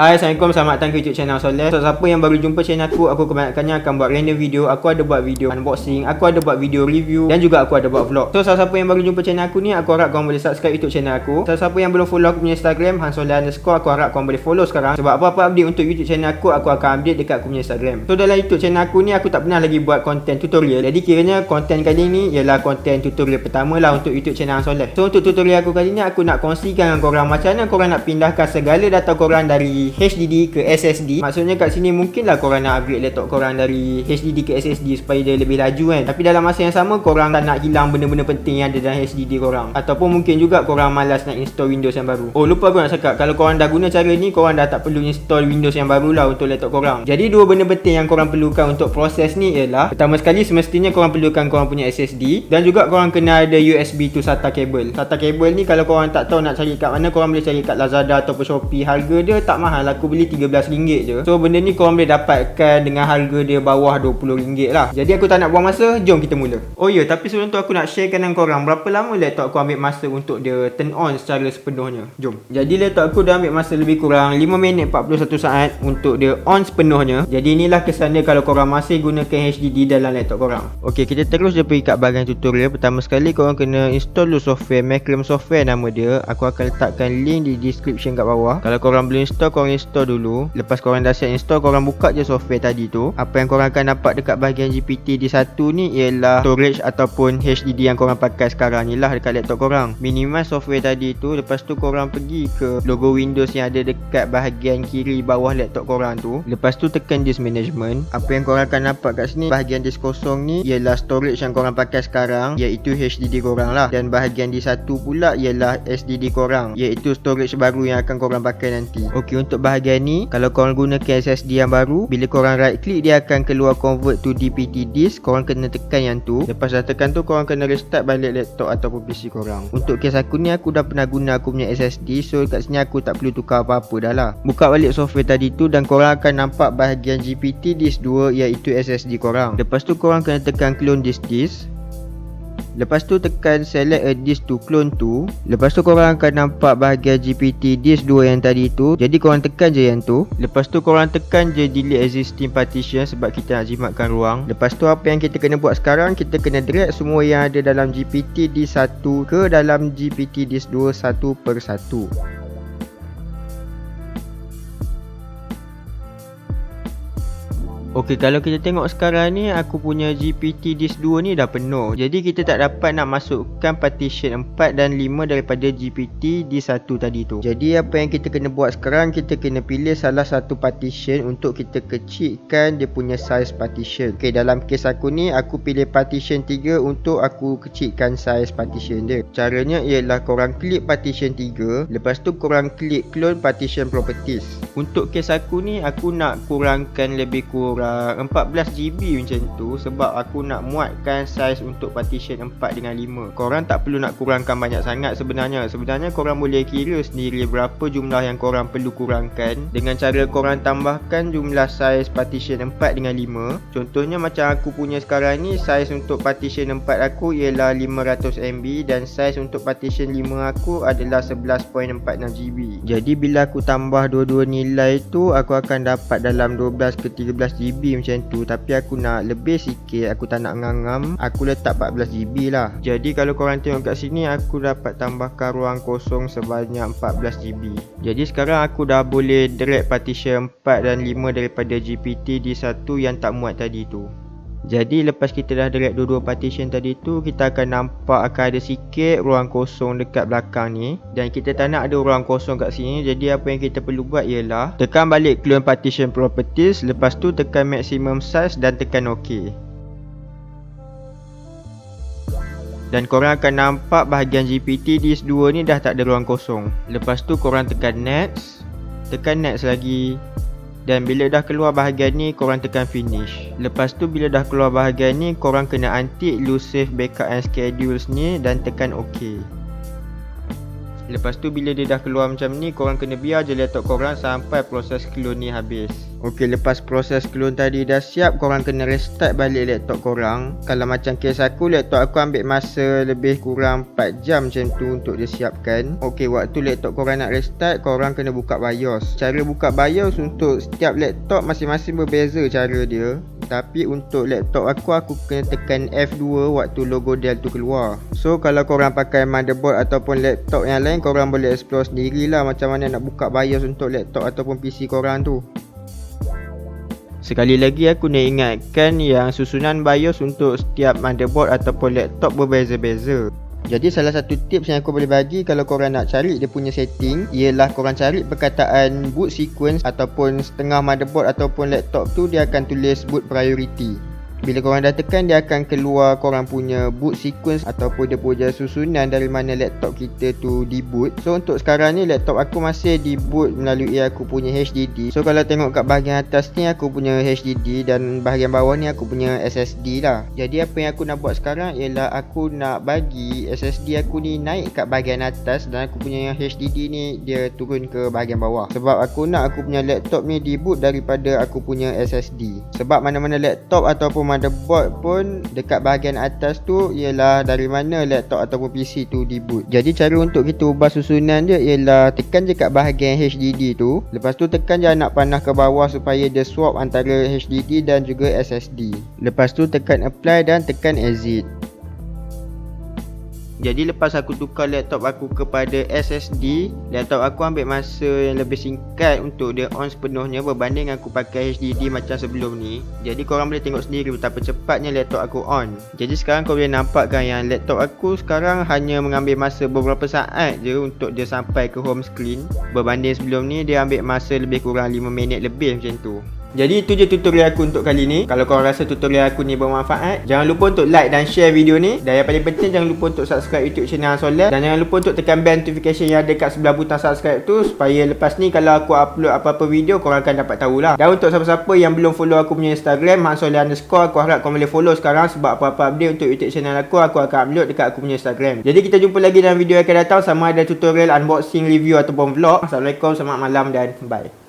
Hai, Assalamualaikum, selamat datang ke YouTube channel Soleh. So, siapa yang baru jumpa channel aku kebanyakannya akan buat random video. Aku ada buat video unboxing, aku ada buat video review, dan juga aku ada buat vlog. So, siapa yang baru jumpa channel aku ni, aku harap korang boleh subscribe YouTube channel aku. So, siapa yang belum follow aku punya Instagram, hansoleh_, aku harap korang boleh follow sekarang. Sebab apa-apa update untuk YouTube channel aku akan update dekat aku punya Instagram. So, dalam YouTube channel aku ni, aku tak pernah lagi buat konten tutorial. Jadi, kiranya konten kali ni ialah konten tutorial pertama lah untuk YouTube channel Soleh. So, untuk tutorial aku kali ni, aku nak kongsikan dengan korang macam mana korang nak pindahkan segala data korang dari HDD ke SSD. Maksudnya kat sini mungkinlah korang nak upgrade laptop korang dari HDD ke SSD supaya dia lebih laju kan. Tapi dalam masa yang sama korang tak nak hilang benda-benda penting yang ada dalam HDD korang. Ataupun mungkin juga korang malas nak install Windows yang baru. Oh, lupa aku nak cakap, kalau korang dah guna cara ni, korang dah tak perlu install Windows yang baru lah untuk laptop korang. Jadi dua benda penting yang korang perlukan untuk proses ni ialah, pertama sekali semestinya korang perlukan korang punya SSD, dan juga korang kena ada USB to SATA cable. SATA cable ni kalau korang tak tahu nak cari kat mana, korang boleh cari kat Lazada ataupun Shopee. Harga dia tak mahal, aku beli RM13 je. So benda ni korang boleh dapatkan dengan harga dia bawah RM20 lah. Jadi aku tak nak buang masa, jom kita mula. Oh ya, tapi sebelum tu aku nak sharekan dengan korang berapa lama laptop aku ambil masa untuk dia turn on secara sepenuhnya. Jom. Jadi laptop aku dah ambil masa lebih kurang 5 minit 41 saat untuk dia on sepenuhnya. Jadi inilah kesan dia kalau korang masih gunakan HDD dalam laptop korang. Okey, kita terus je pergi kat bahagian tutorial. Pertama sekali korang kena install dulu software, Maclearm Software nama dia. Aku akan letakkan link di description kat bawah. Kalau korang belum install, korang install dulu. Lepas korang dah siap install, korang buka je software tadi tu. Apa yang korang akan dapat dekat bahagian GPT-D1 ni ialah storage ataupun HDD yang korang pakai sekarang ni lah dekat laptop korang. Minimize software tadi tu. Lepas tu korang pergi ke logo Windows yang ada dekat bahagian kiri bawah laptop korang tu. Lepas tu tekan disk management. Apa yang korang akan dapat kat sini, bahagian disk kosong ni ialah storage yang korang pakai sekarang, iaitu HDD korang lah. Dan bahagian D1 pula ialah SDD korang, iaitu storage baru yang akan korang pakai nanti. Okey, untuk bahagian ni, kalau korang gunakan SSD yang baru, bila korang right click dia akan keluar convert to DPT disk. Korang kena tekan yang tu. Lepas dah tekan tu, korang kena restart balik laptop ataupun PC korang. Untuk kes aku ni, aku dah pernah guna aku punya SSD, so kat sini aku tak perlu tukar apa-apa dah lah. Buka balik software tadi tu dan korang akan nampak bahagian GPT disk 2, iaitu SSD korang. Lepas tu korang kena tekan clone disk. Lepas tu tekan select a disk to clone to. Lepas tu korang akan nampak bahagian GPT disk 2 yang tadi tu. Jadi korang tekan je yang tu. Lepas tu korang tekan je delete existing partition sebab kita nak jimatkan ruang. Lepas tu apa yang kita kena buat sekarang, kita kena drag semua yang ada dalam GPT disk 1 ke dalam GPT disk 2 satu per satu. Okey, kalau kita tengok sekarang ni, aku punya GPT disk 2 ni dah penuh. Jadi kita tak dapat nak masukkan partition 4 dan 5 daripada GPT disk 1 tadi tu. Jadi apa yang kita kena buat sekarang, kita kena pilih salah satu partition untuk kita kecilkan dia punya size partition. Okey, dalam kes aku ni, aku pilih partition 3 untuk aku kecilkan size partition dia. Caranya ialah korang klik partition 3, lepas tu korang klik clone partition properties. Untuk kes aku ni, aku nak kurangkan lebih kurang 14GB macam tu, sebab aku nak muatkan saiz untuk partition 4 dengan 5. Korang tak perlu nak kurangkan banyak sangat sebenarnya. Sebenarnya korang boleh kira sendiri berapa jumlah yang korang perlu kurangkan dengan cara korang tambahkan jumlah saiz partition 4 dengan 5. Contohnya macam aku punya sekarang ni, saiz untuk partition 4 aku ialah 500MB dan saiz untuk partition 5 aku adalah 11.46GB. Jadi bila aku tambah dua-dua nilai tu, aku akan dapat dalam 12 ke 13GB macam tu. Tapi aku nak lebih sikit, aku tak nak ngangam, aku letak 14GB lah. Jadi kalau korang tengok kat sini, aku dapat tambahkan ruang kosong sebanyak 14GB. Jadi sekarang aku dah boleh drag partition 4 dan 5 daripada GPT disk 1 yang tak muat tadi tu. Jadi lepas kita dah drag dua-dua partition tadi tu, kita akan nampak akan ada sikit ruang kosong dekat belakang ni. Dan kita tak nak ada ruang kosong kat sini. Jadi apa yang kita perlu buat ialah tekan balik clone partition properties. Lepas tu tekan maximum size dan tekan OK. Dan korang akan nampak bahagian GPT disk 2 ni dah tak ada ruang kosong. Lepas tu korang tekan next. Tekan next lagi. Dan bila dah keluar bahagian ni, korang tekan finish. Lepas tu bila dah keluar bahagian ni, korang kena untick loose save backup and schedules ni dan tekan OK. Lepas tu bila dia dah keluar macam ni, korang kena biar je laptop korang sampai proses clone ni habis. Okey, lepas proses clone tadi dah siap, korang kena restart balik laptop korang. Kalau macam kes aku, laptop aku ambil masa lebih kurang 4 jam macam tu untuk dia siapkan. Okey, waktu laptop korang nak restart, korang kena buka BIOS. Cara buka BIOS untuk setiap laptop masing-masing berbeza cara dia. Tapi untuk laptop aku kena tekan F2 waktu logo Dell tu keluar. So kalau korang pakai motherboard ataupun laptop yang lain, korang boleh explore sendirilah macam mana nak buka BIOS untuk laptop ataupun PC korang tu. Sekali lagi aku nak ingatkan yang susunan BIOS untuk setiap motherboard ataupun laptop berbeza-beza. Jadi salah satu tips yang aku boleh bagi kalau korang nak cari dia punya setting, ialah korang cari perkataan boot sequence ataupun setengah motherboard ataupun laptop tu dia akan tulis boot priority. Bila korang dah tekan, dia akan keluar korang punya boot sequence ataupun dia punya susunan dari mana laptop kita tu di boot. So untuk sekarang ni laptop aku masih di boot melalui aku punya HDD. So kalau tengok kat bahagian atas ni aku punya HDD dan bahagian bawah ni aku punya SSD lah. Jadi apa yang aku nak buat sekarang ialah aku nak bagi SSD aku ni naik kat bahagian atas dan aku punya HDD ni dia turun ke bahagian bawah. Sebab aku nak aku punya laptop ni di boot daripada aku punya SSD. Sebab mana-mana laptop ataupun motherboard pun dekat bahagian atas tu ialah dari mana laptop ataupun PC tu di boot. Jadi cara untuk kita ubah susunan dia ialah tekan je kat bahagian HDD tu. Lepas tu tekan je anak panah ke bawah supaya dia swap antara HDD dan juga SSD. Lepas tu tekan apply dan tekan exit. Jadi lepas aku tukar laptop aku kepada SSD, laptop aku ambil masa yang lebih singkat untuk dia on sepenuhnya berbanding aku pakai HDD macam sebelum ni. Jadi korang boleh tengok sendiri betapa cepatnya laptop aku on. Jadi sekarang kau boleh nampak kan yang laptop aku sekarang hanya mengambil masa beberapa saat je untuk dia sampai ke home screen. Berbanding sebelum ni dia ambil masa lebih kurang 5 minit lebih macam tu. Jadi itu je tutorial aku untuk kali ni. Kalau korang rasa tutorial aku ni bermanfaat, jangan lupa untuk like dan share video ni. Dan yang paling penting, jangan lupa untuk subscribe YouTube channel Soleh. Dan jangan lupa untuk tekan bell notification yang ada kat sebelah butang subscribe tu, supaya lepas ni kalau aku upload apa-apa video, korang akan dapat tahulah. Dan untuk siapa-siapa yang belum follow aku punya Instagram @soleh_, aku harap korang boleh follow sekarang. Sebab apa-apa update untuk YouTube channel aku akan upload dekat aku punya Instagram. Jadi kita jumpa lagi dalam video yang akan datang, sama ada tutorial, unboxing, review ataupun vlog. Assalamualaikum, selamat malam dan bye.